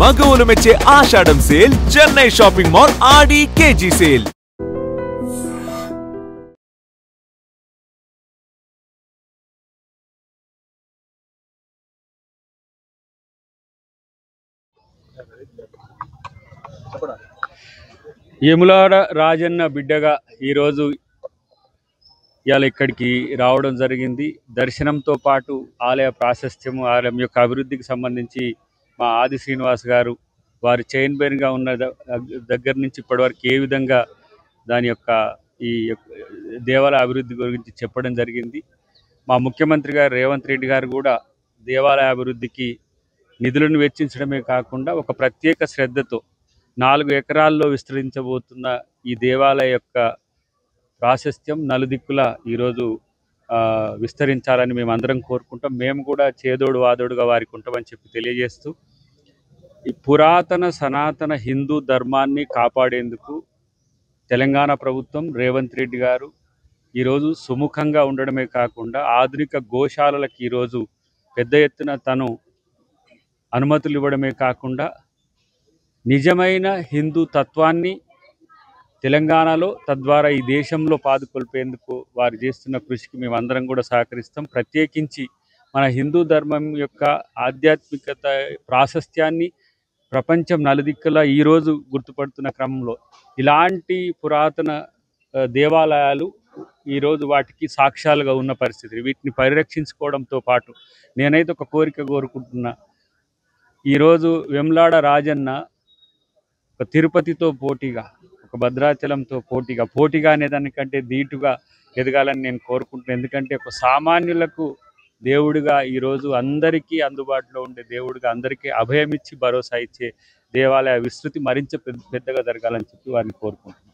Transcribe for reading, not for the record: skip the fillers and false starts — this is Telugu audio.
మగవులు మెచ్చే ఆషాఢం సేల్ చెన్నై షాపింగ్ మాల్ ఆడి కేజీ సేల్. యములాడ రాజన్న బిడ్డగా ఈరోజు ఇవాళ ఇక్కడికి రావడం జరిగింది. దర్శనంతో పాటు ఆలయ ప్రాశస్త్యము, ఆలయం యొక్క అభివృద్ధికి సంబంధించి మా ఆది శ్రీనివాస్ గారు వారి చైర్మన్గా ఉన్న దగ్గర నుంచి ఇప్పటివరకు ఏ విధంగా దాని యొక్క ఈ దేవాలయ అభివృద్ధి గురించి చెప్పడం జరిగింది. మా ముఖ్యమంత్రి గారు రేవంత్ రెడ్డి గారు కూడా దేవాలయ అభివృద్ధికి నిధులను వెచ్చించడమే కాకుండా ఒక ప్రత్యేక శ్రద్ధతో 4 ఎకరాల్లో విస్తరించబోతున్న ఈ దేవాలయ యొక్క ప్రాశస్త్యం నలుదిక్కుల ఈరోజు విస్తరించాలని మేము అందరం కోరుకుంటాం. మేము కూడా చేదోడు వాదోడుగా వారికి ఉంటామని చెప్పి తెలియజేస్తూ, ఈ పురాతన సనాతన హిందూ ధర్మాన్ని కాపాడేందుకు తెలంగాణ ప్రభుత్వం రేవంత్ రెడ్డి గారు ఈరోజు సుముఖంగా ఉండడమే కాకుండా ఆధునిక గోశాలలకు ఈరోజు పెద్ద ఎత్తున తను అనుమతులు ఇవ్వడమే కాకుండా నిజమైన హిందూ తత్వాన్ని తెలంగాణలో తద్వారా ఈ దేశంలో పాదుకొల్పేందుకు వారు చేస్తున్న కృషికి మేమందరం కూడా సహకరిస్తాం. ప్రత్యేకించి మన హిందూ ధర్మం యొక్క ఆధ్యాత్మికత ప్రాశస్త్యాన్ని ప్రపంచం నలుదిక్కుల ఈరోజు గుర్తుపడుతున్న క్రమంలో ఇలాంటి పురాతన దేవాలయాలు ఈరోజు వాటికి సాక్ష్యాలుగా ఉన్న పరిస్థితి. వీటిని పరిరక్షించుకోవడంతో పాటు నేనైతే ఒక కోరిక కోరుకుంటున్నా. ఈరోజు వేములాడ రాజన్న ఒక తిరుపతితో పోటీగా, ఒక భద్రాచలంతో పోటీగా అనేదానికంటే ధీటుగా ఎదగాలని నేను కోరుకుంటున్నాను. ఎందుకంటే ఒక సామాన్యులకు దేవుడిగా ఈరోజు అందరికీ అందుబాటులో ఉండే దేవుడిగా అందరికీ అభయమిచ్చి భరోసా ఇచ్చే దేవాలయ విస్తృతి మరింత పెద్దగా జరగాలని చెప్పి వారిని కోరుకుంటున్నాను.